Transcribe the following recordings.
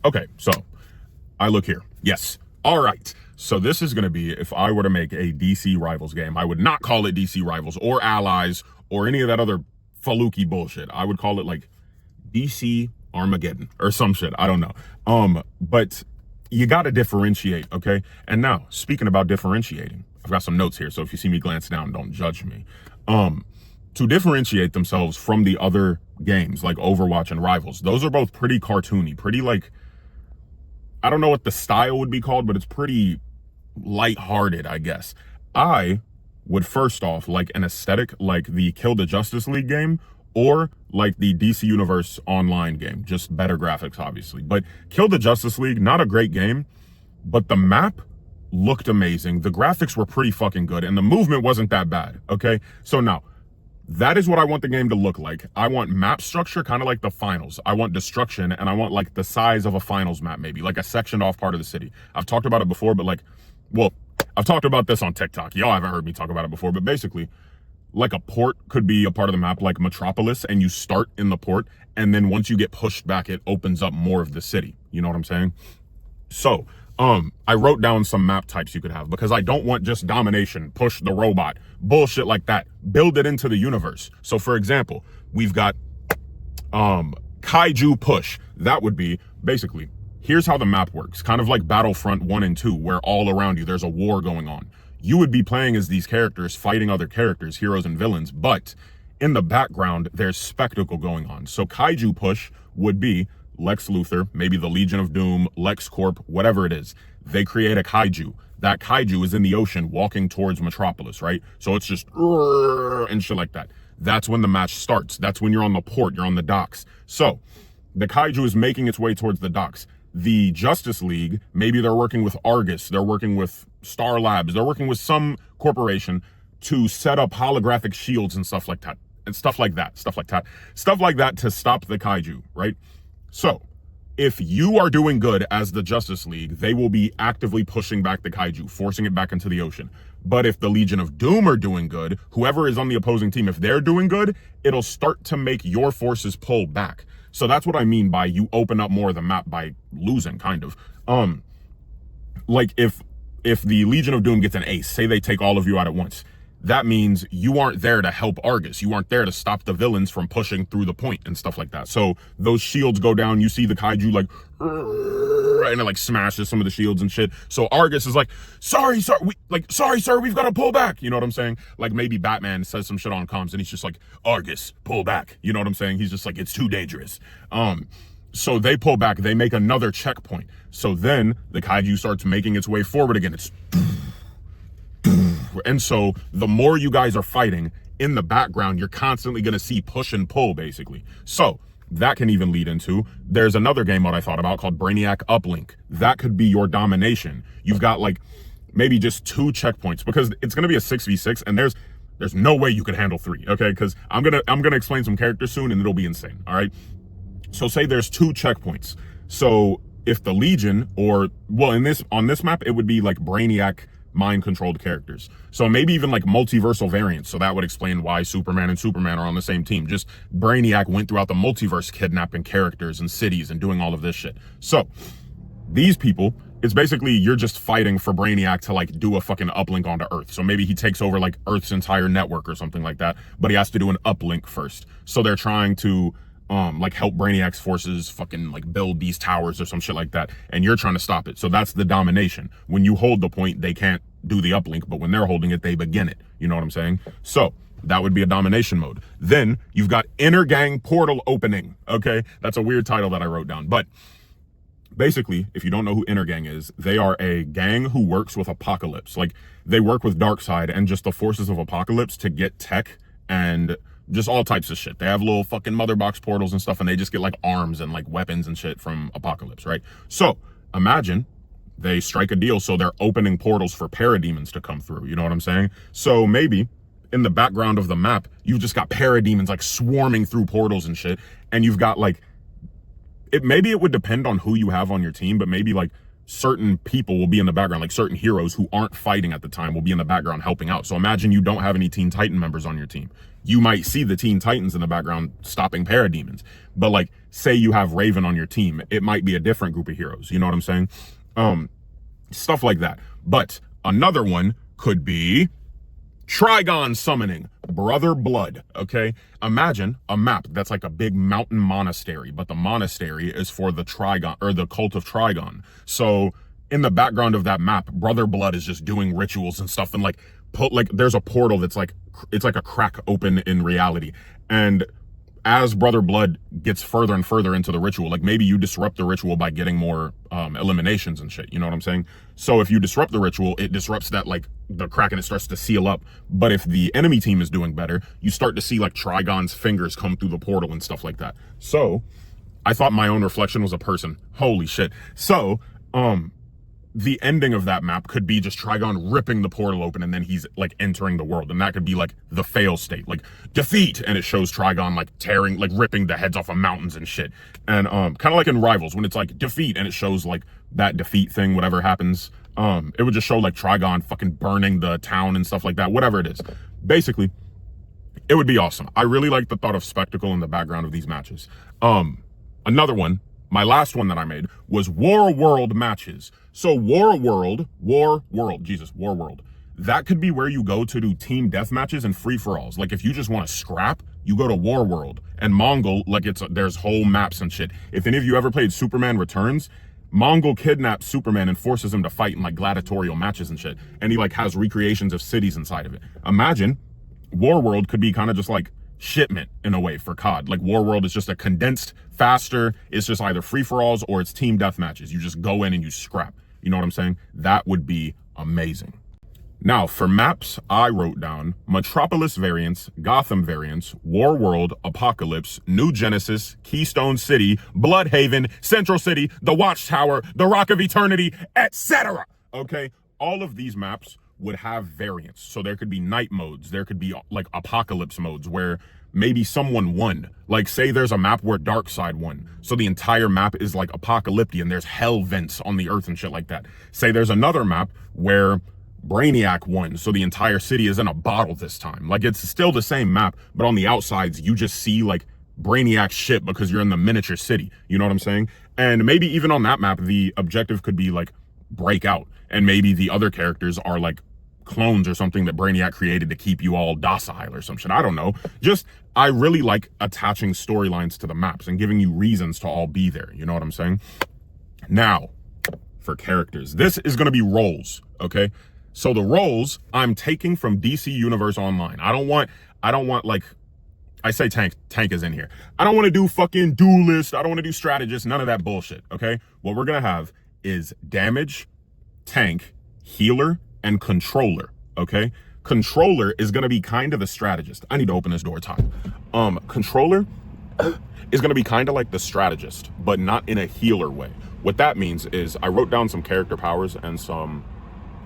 Okay, so I look here. Yes. All right. So this is going to be, if I were to make a DC Rivals game, I would not call it DC Rivals or Allies or any of that other faluki bullshit. I would call it like DC Armageddon or some shit. I don't know. But you got to differentiate, okay? And now, speaking about differentiating, I've got some notes here, so if you see me glance down, don't judge me. To differentiate themselves from the other games like Overwatch and Rivals, those are both pretty cartoony, pretty like, I don't know what the style would be called, but it's pretty lighthearted, I guess. I would first off like an aesthetic like the Kill the Justice League game or like the DC Universe online game, just better graphics, obviously. But Kill the Justice League, not a great game, but the map looked amazing. The graphics were pretty fucking good and the movement wasn't that bad, okay? So now, that is what I want the game to look like. I want map structure kind of like the finals. I want destruction and I want like the size of a finals map, maybe like a sectioned off part of the city. I've talked about it before, but like, well, I've talked about this on TikTok. Y'all haven't heard me talk about it before, but basically like a port could be a part of the map like Metropolis and you start in the port. And then once you get pushed back, it opens up more of the city. You know what I'm saying? So, I wrote down some map types you could have because I don't want just domination, push the robot, bullshit like that. Build it into the universe. So for example, we've got kaiju push. That would be basically, here's how the map works. Kind of like Battlefront 1 and 2, where all around you there's a war going on. You would be playing as these characters, fighting other characters, heroes and villains, but in the background there's spectacle going on. So kaiju push would be Lex Luthor, maybe the Legion of Doom, LexCorp, whatever it is. They create a kaiju. That kaiju is in the ocean walking towards Metropolis, right? So it's just and shit like that. That's when the match starts. That's when you're on the port, you're on the docks. So the kaiju is making its way towards the docks. The Justice League, maybe they're working with Argus, they're working with Star Labs, they're working with some corporation to set up holographic shields and stuff like that. And stuff like that to stop the kaiju, right? So, if you are doing good as the Justice League, they will be actively pushing back the kaiju, forcing it back into the ocean. But if the Legion of Doom are doing good, whoever is on the opposing team, if they're doing good, it'll start to make your forces pull back. So that's what I mean by you open up more of the map by losing, kind of. Like if the Legion of Doom gets an ace, say they take all of you out at once, that means you aren't there to help Argus. You aren't there to stop the villains from pushing through the point and stuff like that. So those shields go down. You see the kaiju like, and it like smashes some of the shields and shit. So Argus is like, sorry, sir, we've got to pull back. You know what I'm saying? Like maybe Batman says some shit on comms and he's just like, Argus, pull back. You know what I'm saying? He's just like, it's too dangerous. So they pull back. They make another checkpoint. So then the kaiju starts making its way forward again. It's and so the more you guys are fighting in the background, you're constantly going to see push and pull, basically. So that can even lead into, there's another game mode I thought about called Brainiac Uplink. That could be your domination. You've got like maybe just 2 checkpoints because it's going to be a 6v6 and there's no way you could handle 3. Okay. Cause I'm going to explain some characters soon and it'll be insane. All right. So say there's 2 checkpoints. So if the Legion on this map, it would be like Brainiac mind-controlled characters. So maybe even like multiversal variants. So that would explain why Superman and Superman are on the same team. Just Brainiac went throughout the multiverse kidnapping characters and cities and doing all of this shit. So these people, it's basically you're just fighting for Brainiac to like do a fucking uplink onto Earth. So maybe he takes over like Earth's entire network or something like that, but he has to do an uplink first. So they're trying to like help Brainiac's forces fucking like build these towers or some shit like that. And you're trying to stop it. So that's the domination. When you hold the point, they can't do the uplink, but when they're holding it, they begin it. You know what I'm saying? So that would be a domination mode. Then you've got inner gang portal opening. Okay. That's a weird title that I wrote down, but basically, if you don't know who Inner Gang is, they are a gang who works with Apocalypse. Like they work with Darkseid and just the forces of Apocalypse to get tech and just all types of shit. They have little fucking mother box portals and stuff, and they just get like arms and like weapons and shit from Apocalypse, right? So imagine they strike a deal, so they're opening portals for parademons to come through. You know what I'm saying? So maybe in the background of the map, you've just got parademons like swarming through portals and shit, and you've got like maybe it would depend on who you have on your team, but maybe like certain people will be in the background, like certain heroes who aren't fighting at the time will be in the background helping out. So imagine you don't have any Teen Titan members on your team. you might see the Teen Titans in the background stopping parademons. But like, say you have Raven on your team, it might be a different group of heroes. You know what I'm saying? Stuff like that. But another one could be Trigon summoning Brother Blood. Okay, imagine a map that's like a big mountain monastery, but the monastery is for the Trigon, or the cult of Trigon. So in the background of that map, Brother Blood is just doing rituals and stuff, and like there's a portal that's like, it's like a crack open in reality. And as Brother Blood gets further and further into the ritual, like maybe you disrupt the ritual by getting more eliminations and shit. You know what I'm saying? So if you disrupt the ritual, it disrupts that, like, the crack, and it starts to seal up. But if the enemy team is doing better, you start to see like Trigon's fingers come through the portal and stuff like that. So I thought my own reflection was a person. Holy shit. So the ending of that map could be just Trigon ripping the portal open, and then he's like entering the world, and that could be like the fail state, like defeat, and it shows Trigon like tearing, like ripping the heads off of mountains and shit. And kind of like in Rivals, when it's like defeat and it shows like that defeat thing, whatever happens, it would just show like Trigon fucking burning the town and stuff like that, whatever it is. Basically, it would be awesome. I really like the thought of spectacle in the background of these matches. Another one, my last one that I made, was War World matches. So War World, that could be where you go to do team death matches and free-for-alls. Like if you just want to scrap, you go to War World. And Mongol, like there's whole maps and shit. If any of you ever played Superman Returns, Mongol kidnaps Superman and forces him to fight in like gladiatorial matches and shit. And he like has recreations of cities inside of it. Imagine War World could be kind of just like Shipment in a way for COD. Like War World is just a condensed, faster, it's just either free-for-alls or it's team death matches. You just go in and you scrap. You know what I'm saying? That would be amazing. Now, for maps, I wrote down Metropolis variants, Gotham variants, War World, Apocalypse, New Genesis, Keystone City, Bloodhaven, Central City, the Watchtower, the Rock of Eternity, etc. Okay? All of these maps would have variants. So there could be night modes, there could be like apocalypse modes where maybe someone won. Like say there's a map where Darkseid won, so the entire map is like apocalyptic and there's hell vents on the earth and shit like that. Say there's another map where Brainiac won, so the entire city is in a bottle this time. Like it's still the same map, but on the outsides you just see like Brainiac's shit because you're in the miniature city. You know what I'm saying? And maybe even on that map the objective could be like break out, and maybe the other characters are like clones or something that Brainiac created to keep you all docile or some shit. I don't know. Just, I really like attaching storylines to the maps and giving you reasons to all be there. You know what I'm saying? Now, for characters, this is going to be roles, okay? So the roles I'm taking from DC Universe Online. I don't want like, I say tank is in here. I don't want to do fucking duelist. I don't want to do strategist. None of that bullshit, okay? What we're going to have is damage, tank, healer, and controller, okay? Controller is gonna be kind of the strategist. I need to open this door top. Controller is gonna be kind of like the strategist, but not in a healer way. What that means is I wrote down some character powers and some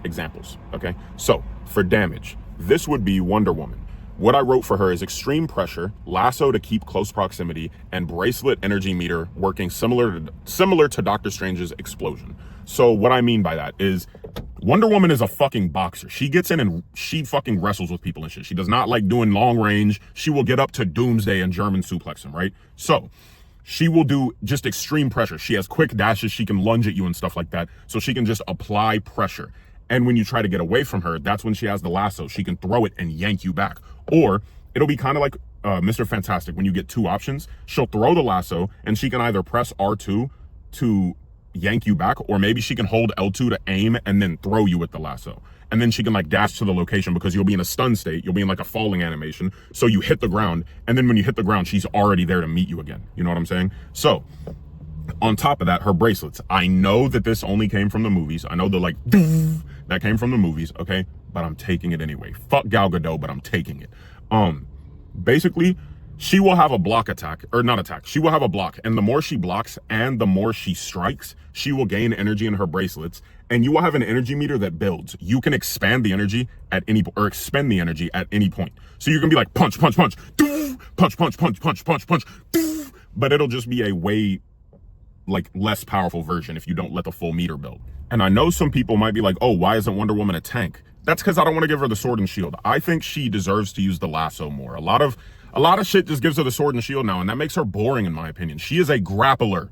examples, okay? So for damage, this would be Wonder Woman. What I wrote for her is extreme pressure, lasso to keep close proximity, and bracelet energy meter working similar to Doctor Strange's explosion. So what I mean by that is Wonder Woman is a fucking boxer. She gets in and she fucking wrestles with people and shit. She does not like doing long range. She will get up to Doomsday and German suplex him, right? So she will do just extreme pressure. She has quick dashes. She can lunge at you and stuff like that. So she can just apply pressure. And when you try to get away from her, that's when she has the lasso. She can throw it and yank you back. Or it'll be kind of like Mr. Fantastic. When you get two options, she'll throw the lasso and she can either press R2 to yank you back, or maybe she can hold L2 to aim and then throw you with the lasso. And then she can like dash to the location because you'll be in a stun state. You'll be in like a falling animation. So you hit the ground. And then when you hit the ground, she's already there to meet you again. You know what I'm saying? So on top of that, her bracelets. I know that this only came from the movies. I know the like that came from the movies, okay? But I'm taking it anyway. Fuck Gal Gadot, but I'm taking it. Basically, she will have a block attack, or not attack. She will have a block, and the more she blocks and the more she strikes, she will gain energy in her bracelets, and you will have an energy meter that builds. You can expand the energy at any, or expend the energy at any point. So you can be like punch, punch, punch, punch, punch, punch, punch, punch, punch, but it'll just be a way like less powerful version if you don't let the full meter build. And I know some people might be like, oh, why isn't Wonder Woman a tank? That's because I don't want to give her the sword and shield. I think she deserves to use the lasso more. A lot of shit just gives her the sword and shield now, and that makes her boring in my opinion. She is a grappler.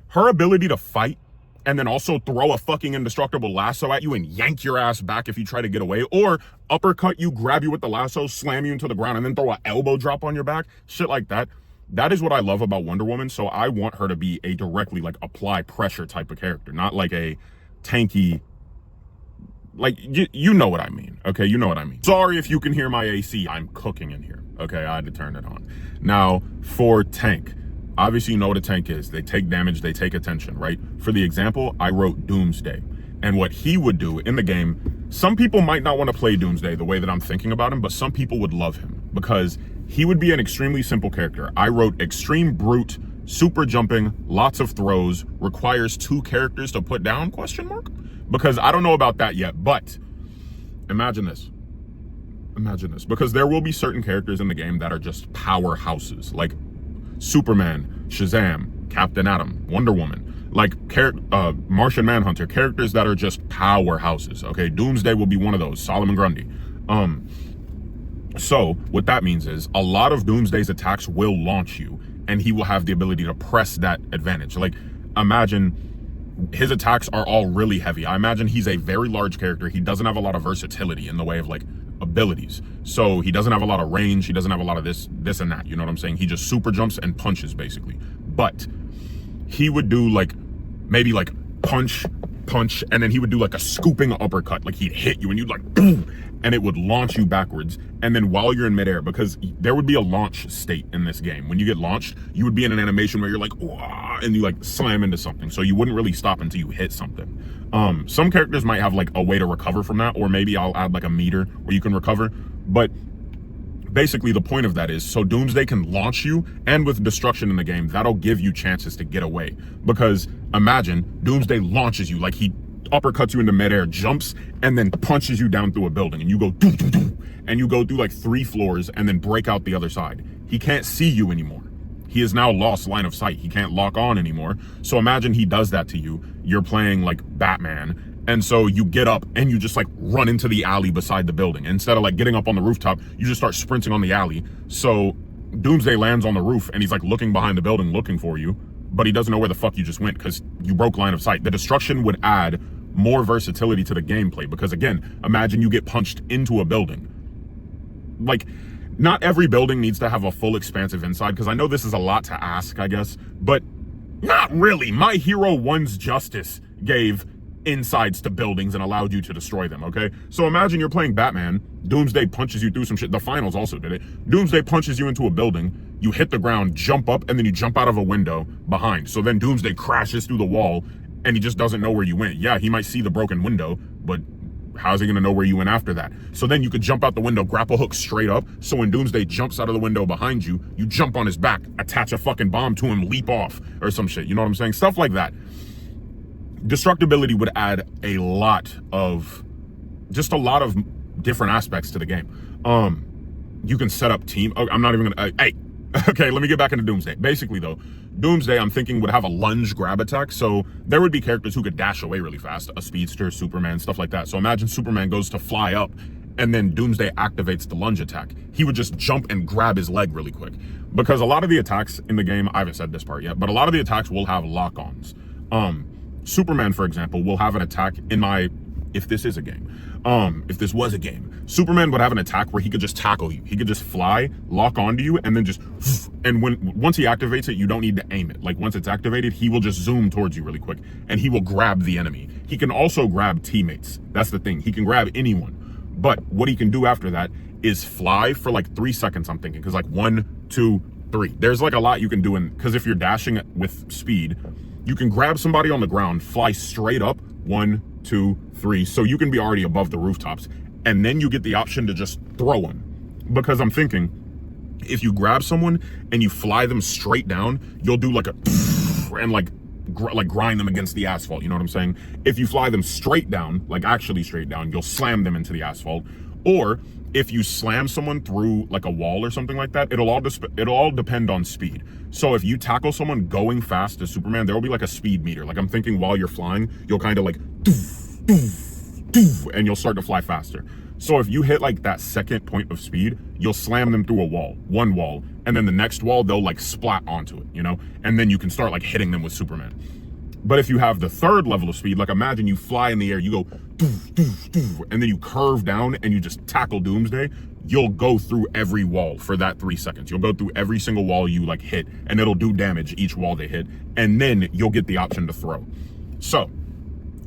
Her ability to fight and then also throw a fucking indestructible lasso at you and yank your ass back if you try to get away, or uppercut you, grab you with the lasso, slam you into the ground, and then throw an elbow drop on your back, shit like that. That is what I love about Wonder Woman. So I want her to be a directly like apply pressure type of character, not like a tanky, like you know what I mean. Okay, you know what I mean. Sorry if you can hear my AC, I'm cooking in here. Okay, I had to turn it on. Now for tank, obviously you know what a tank is. They take damage, they take attention, right? For the example, I wrote Doomsday. And what he would do in the game, some people might not want to play Doomsday the way that I'm thinking about him, but some people would love him because he would be an extremely simple character. I wrote extreme brute, super jumping, lots of throws, requires 2 characters to put down, ? Because I don't know about that yet, but imagine this. Imagine this, because there will be certain characters in the game that are just powerhouses, like Superman, Shazam, Captain Atom, Wonder Woman, like Martian Manhunter, characters that are just powerhouses. Okay, Doomsday will be one of those, Solomon Grundy. So what that means is a lot of Doomsday's attacks will launch you, and he will have the ability to press that advantage. Like, imagine his attacks are all really heavy. I imagine he's a very large character. He doesn't have a lot of versatility in the way of like abilities. So he doesn't have a lot of range. He doesn't have a lot of this and that. You know what I'm saying? He just super jumps and punches basically. But he would do like maybe like punch, and then he would do like a scooping uppercut. Like he'd hit you and you'd like boom, and it would launch you backwards. And then while you're in midair, because there would be a launch state in this game. When you get launched, you would be in an animation where you're like, wah, and you like slam into something. So you wouldn't really stop until you hit something. Some characters might have like a way to recover from that, or maybe I'll add like a meter where you can recover. But basically the point of that is so Doomsday can launch you, and with destruction in the game, that'll give you chances to get away. Because imagine Doomsday launches you, like he uppercuts you into midair, jumps, and then punches you down through a building, and you go doo, doo, doo, and you go through like 3 floors and then break out the other side. He can't see you anymore. He has now lost line of sight. He can't lock on anymore. So imagine he does that to you. You're playing like Batman, and so you get up and you just like run into the alley beside the building. Instead of like getting up on the rooftop, you just start sprinting on the alley. So Doomsday lands on the roof and he's like looking behind the building looking for you, but he doesn't know where the fuck you just went because you broke line of sight. The destruction would add more versatility to the gameplay, because again, imagine you get punched into a building. Like, not every building needs to have a full expansive inside, because I know this is a lot to ask, I guess, but not really. My Hero 1's Justice gave insides to buildings and allowed you to destroy them, okay? So imagine you're playing Batman, Doomsday punches you through some shit. The finals also did it. Doomsday punches you into a building, you hit the ground, jump up, and then you jump out of a window behind. So then Doomsday crashes through the wall, and he just doesn't know where you went. Yeah, he might see the broken window, but how's he gonna know where you went after that? So then you could jump out the window, grapple hook straight up, so when Doomsday jumps out of the window behind you, you jump on his back, attach a fucking bomb to him, leap off, or some shit. You know what I'm saying? Stuff like that. Destructibility would add a lot of different aspects to the game. You can set up team. Oh, I'm not even gonna. Hey, okay, let me get back into Doomsday. Basically, though, Doomsday, I'm thinking, would have a lunge grab attack. So there would be characters who could dash away really fast, a speedster, Superman, stuff like that. So imagine Superman goes to fly up, and then Doomsday activates the lunge attack. He would just jump and grab his leg really quick. Because a lot of the attacks in the game, I haven't said this part yet, but a lot of the attacks will have lock-ons. Superman, for example, will have an attack if this is a game. If this was a game, Superman would have an attack where he could just tackle you. He could just fly, lock onto you, and then just, and once he activates it, you don't need to aim it. Like once it's activated, he will just zoom towards you really quick, and he will grab the enemy. He can also grab teammates. That's the thing. He can grab anyone. But what he can do after that is fly for like 3 seconds, I'm thinking, because like 1, 2, 3. There's like a lot you can do because if you're dashing with speed, you can grab somebody on the ground, fly straight up, 1, 2, 3, so you can be already above the rooftops, and then you get the option to just throw them. Because I'm thinking, if you grab someone and you fly them straight down, you'll do like a and like grind them against the asphalt. You know what I'm saying? If you fly them straight down, like actually straight down, you'll slam them into the asphalt. Or if you slam someone through like a wall or something like that, it'll all depend on speed. So if you tackle someone going fast as Superman, there will be like a speed meter. Like I'm thinking while you're flying, you'll kind of like doof, doof, doof, and you'll start to fly faster. So if you hit like that second point of speed, you'll slam them through one wall, and then the next wall, they'll like splat onto it, you know? And then you can start like hitting them with Superman. But if you have the third level of speed, like imagine you fly in the air, you go doof, doof, doof, and then you curve down and you just tackle Doomsday, you'll go through every wall for that 3 seconds. You'll go through every single wall you like hit, and it'll do damage each wall they hit, and then you'll get the option to throw. So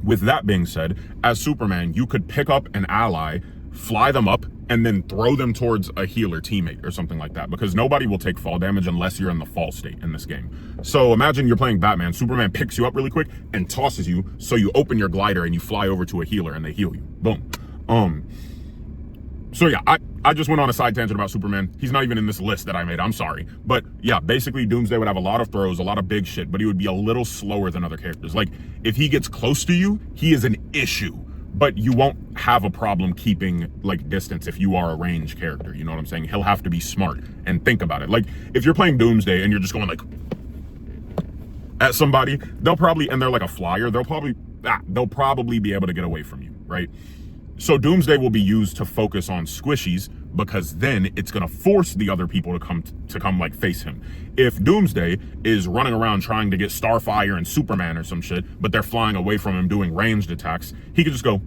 with that being said, as Superman, you could pick up an ally, fly them up, and then throw them towards a healer teammate or something like that, because nobody will take fall damage unless you're in the fall state in this game. So imagine you're playing Batman, Superman picks you up really quick and tosses you, so you open your glider and you fly over to a healer and they heal you. Boom. So yeah, I just went on a side tangent about Superman. He's not even in this list that I made, I'm sorry. But yeah, basically Doomsday would have a lot of throws, a lot of big shit, but he would be a little slower than other characters. Like if he gets close to you, he is an issue. But you won't have a problem keeping like distance if you are a range character. You know what I'm saying? He'll have to be smart and think about it. Like if you're playing Doomsday and you're just going like at somebody, they'll probably, and they're like a flyer, they'll probably be able to get away from you, right? So Doomsday will be used to focus on squishies, because then it's gonna force the other people to come like face him. If Doomsday is running around trying to get Starfire and Superman or some shit, but they're flying away from him doing ranged attacks, he could just go,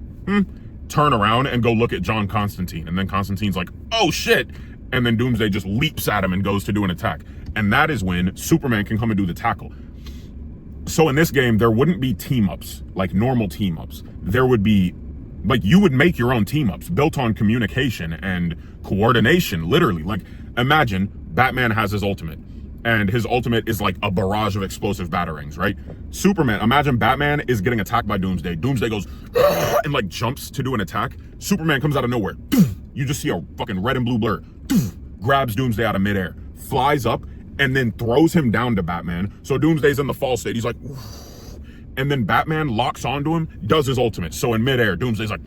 turn around and go look at John Constantine. And then Constantine's like, oh shit. And then Doomsday just leaps at him and goes to do an attack. And that is when Superman can come and do the tackle. So in this game, there wouldn't be team-ups, like normal team-ups. There would be, like, you would make your own team-ups built on communication and coordination, literally. Like, imagine Batman has his ultimate, and his ultimate is like a barrage of explosive batarangs, right? Superman, imagine Batman is getting attacked by Doomsday. Doomsday goes, and like jumps to do an attack. Superman comes out of nowhere. You just see a fucking red and blue blur. Grabs Doomsday out of midair, flies up, and then throws him down to Batman. So Doomsday's in the fall state. He's like, and then Batman locks onto him, does his ultimate. So in midair, Doomsday's like,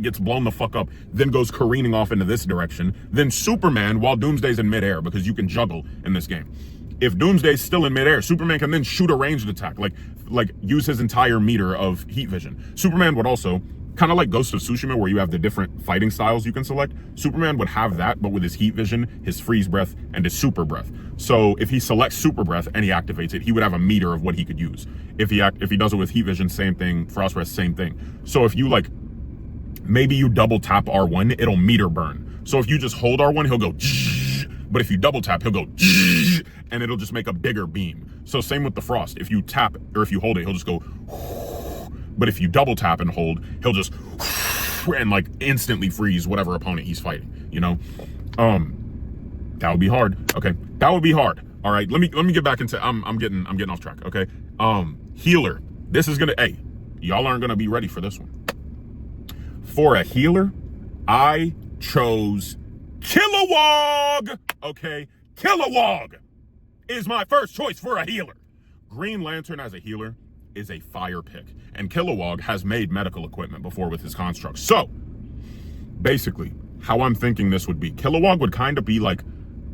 gets blown the fuck up, then goes careening off into this direction. Then Superman, while Doomsday's in midair, because you can juggle in this game. If Doomsday's still in midair, Superman can then shoot a ranged attack, like use his entire meter of heat vision. Superman would also, kind of like Ghost of Tsushima, where you have the different fighting styles you can select, Superman would have that, but with his heat vision, his freeze breath, and his super breath. So if he selects super breath and he activates it, he would have a meter of what he could use. If he does it with heat vision, same thing. Frost breath, same thing. So if you like, maybe you double tap R1, it'll meter burn. So if you just hold R1, he'll go, but if you double tap, he'll go, and it'll just make a bigger beam. So same with the Frost. If you tap, or if you hold it, he'll just go, but if you double tap and hold, he'll just and like instantly freeze whatever opponent he's fighting, you know? That would be hard. Okay, that would be hard. All right, let me get back into, I'm getting off track, okay? Healer. This is gonna, hey, y'all aren't gonna be ready for this one. For a healer, I chose Kilowog, okay? Kilowog is my first choice for a healer. Green Lantern as a healer is a fire pick, and Kilowog has made medical equipment before with his constructs. So basically how I'm thinking this would be, Kilowog would kind of be like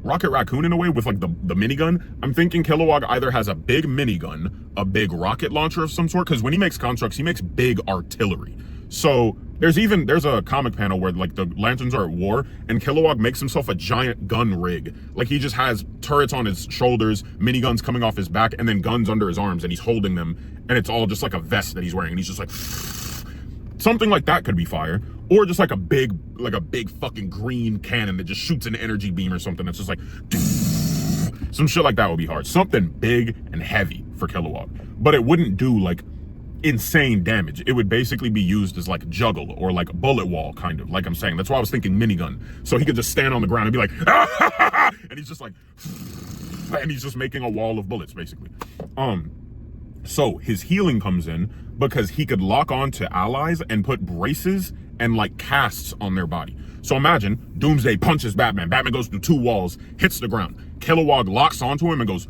Rocket Raccoon in a way, with like the minigun. I'm thinking Kilowog either has a big minigun, a big rocket launcher of some sort, because when he makes constructs, he makes big artillery. So there's a comic panel where like the Lanterns are at war, and Kilowog makes himself a giant gun rig. Like he just has turrets on his shoulders, miniguns coming off his back, and then guns under his arms, and he's holding them, and it's all just like a vest that he's wearing, and he's just like, something like that could be fire. Or just like a big fucking green cannon that just shoots an energy beam or something that's just like, some shit like that would be hard. Something big and heavy for Kilowog. But it wouldn't do like insane damage. It would basically be used as like juggle or like bullet wall, kind of, like I'm saying. That's why I was thinking minigun. So he could just stand on the ground and be like, and he's just like, and he's just making a wall of bullets, basically. So his healing comes in because he could lock on to allies and put braces and like casts on their body. So imagine Doomsday punches Batman. Batman goes through 2 walls, hits the ground. Kilowog locks onto him and goes,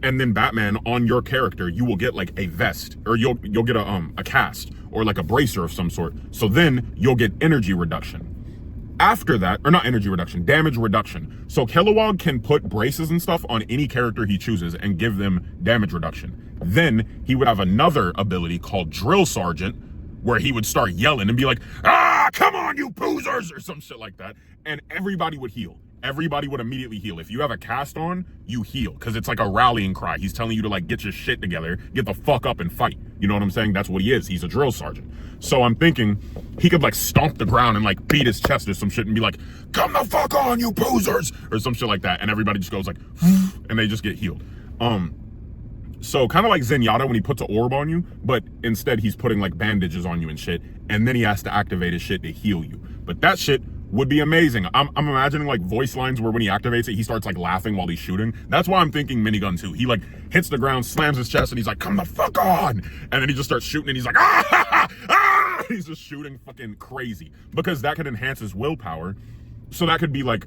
and then Batman, on your character, you will get like a vest, or you'll get a cast or like a bracer of some sort. So then you'll get energy reduction. After that, or not energy reduction, damage reduction. So Kilowog can put braces and stuff on any character he chooses and give them damage reduction. Then he would have another ability called Drill Sergeant, where he would start yelling and be like, ah, come on, you poozers, or some shit like that. And everybody would heal. Everybody would immediately heal. If you have a cast on, you heal, because it's like a rallying cry. He's telling you to like get your shit together, get the fuck up and fight. You know what I'm saying? That's what he is. He's a drill sergeant. So I'm thinking he could like stomp the ground and like beat his chest or some shit and be like, come the fuck on, you poozers, or some shit like that. And everybody just goes like, and they just get healed. So kind of like Zenyatta when he puts an orb on you, but instead he's putting like bandages on you and shit, and then he has to activate his shit to heal you. But that shit would be amazing. I'm imagining like voice lines where when he activates it, he starts like laughing while he's shooting. That's why I'm thinking minigun too. He like hits the ground, slams his chest, and he's like, come the fuck on! And then he just starts shooting and he's like, ah! Ah! He's just shooting fucking crazy. Because that could enhance his willpower. So that could be like,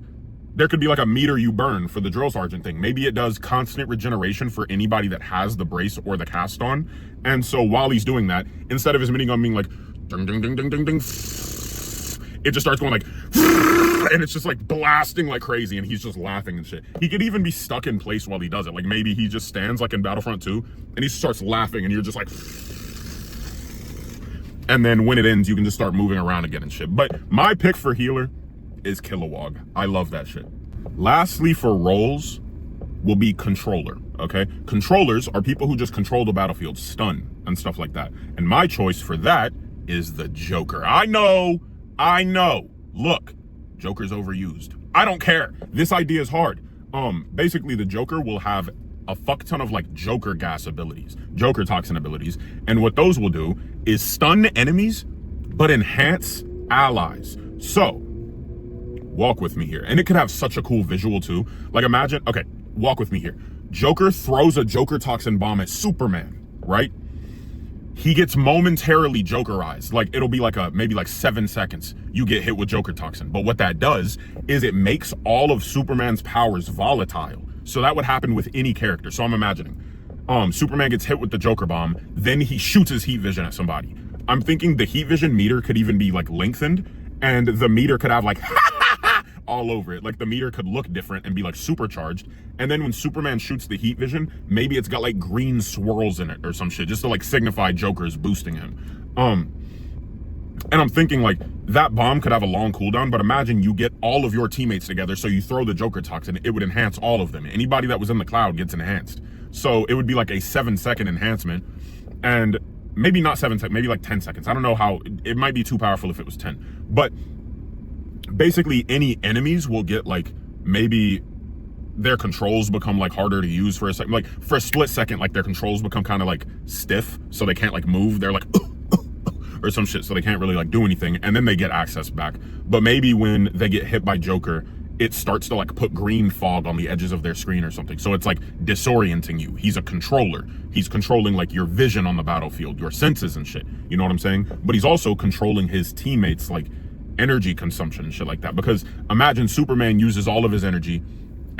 there could be like a meter you burn for the drill sergeant thing. Maybe it does constant regeneration for anybody that has the brace or the cast on. And so while he's doing that, instead of his minigun being like, ding, ding, ding, ding, ding, ding, it just starts going like, and it's just like blasting like crazy, and he's just laughing and shit. He could even be stuck in place while he does it. Like maybe he just stands like in Battlefront 2 and he starts laughing and you're just like, and then when it ends, you can just start moving around again and shit. But my pick for healer is Kilowog. I love that shit. Lastly, for roles will be controller, okay? Controllers are people who just control the battlefield, stun and stuff like that. And my choice for that is the Joker. I know. Look, Joker's overused. I don't care. This idea is hard. Basically the Joker will have a fuck ton of like Joker gas abilities, Joker toxin abilities. And what those will do is stun enemies, but enhance allies. So, walk with me here. And it could have such a cool visual too. Like imagine, okay, walk with me here. Joker throws a Joker toxin bomb at Superman, right? He gets momentarily Jokerized. Like it'll be like maybe like 7 seconds you get hit with Joker toxin. But what that does is it makes all of Superman's powers volatile. So that would happen with any character. So I'm imagining Superman gets hit with the Joker bomb, then he shoots his heat vision at somebody. I'm thinking the heat vision meter could even be like lengthened, and the meter could have like all over it. Like the meter could look different and be like supercharged. And then when Superman shoots the heat vision, maybe it's got like green swirls in it or some shit, just to like signify Joker is boosting him. And I'm thinking like that bomb could have a long cooldown, but imagine you get all of your teammates together, so you throw the Joker toxin, it would enhance all of them. Anybody that was in the cloud gets enhanced. So it would be like a 7-second enhancement, and maybe not 7 seconds, maybe like 10 seconds. I don't know how, it might be too powerful if it was 10. But basically any enemies will get like, maybe their controls become like harder to use for a second. Like for a split second, like their controls become kind of like stiff, so they can't like move. They're like, or some shit, so they can't really like do anything, and then they get access back. But maybe when they get hit by Joker, it starts to like put green fog on the edges of their screen or something, so it's like disorienting you. He's a controller. He's controlling like your vision on the battlefield, your senses and shit, you know what I'm saying? But he's also controlling his teammates like energy consumption and shit like that, because imagine Superman uses all of his energy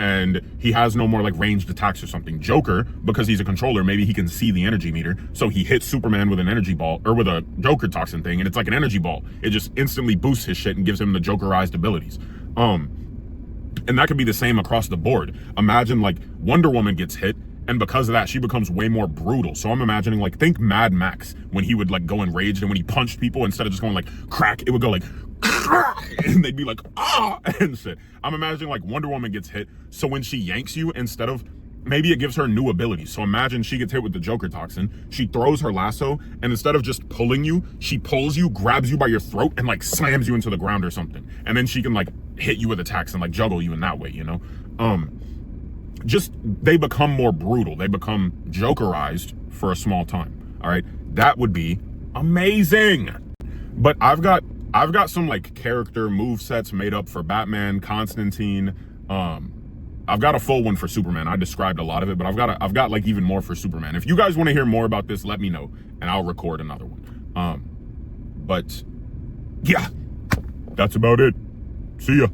and he has no more like ranged attacks or something. Joker, because he's a controller, maybe he can see the energy meter, so he hits Superman with an energy ball, or with a Joker toxin thing, and it's like an energy ball. It just instantly boosts his shit and gives him the Jokerized abilities. And that could be the same across the board. Imagine like Wonder Woman gets hit, and because of that, she becomes way more brutal. So I'm imagining like, think Mad Max when he would like go enraged, and when he punched people, instead of just going like crack, it would go like and they'd be like, ah, and shit. I'm imagining like Wonder Woman gets hit, so when she yanks you, instead of, maybe it gives her new abilities. So imagine she gets hit with the Joker toxin, she throws her lasso, and instead of just pulling you, she pulls you, grabs you by your throat, and like slams you into the ground or something. And then she can like hit you with attacks and like juggle you in that way, you know? Just, they become more brutal. They become Jokerized for a small time, all right? That would be amazing. But I've got some like character move sets made up for Batman, Constantine. I've got a full one for Superman. I described a lot of it, but I've got like even more for Superman. If you guys want to hear more about this, let me know and I'll record another one. But yeah, that's about it. See ya.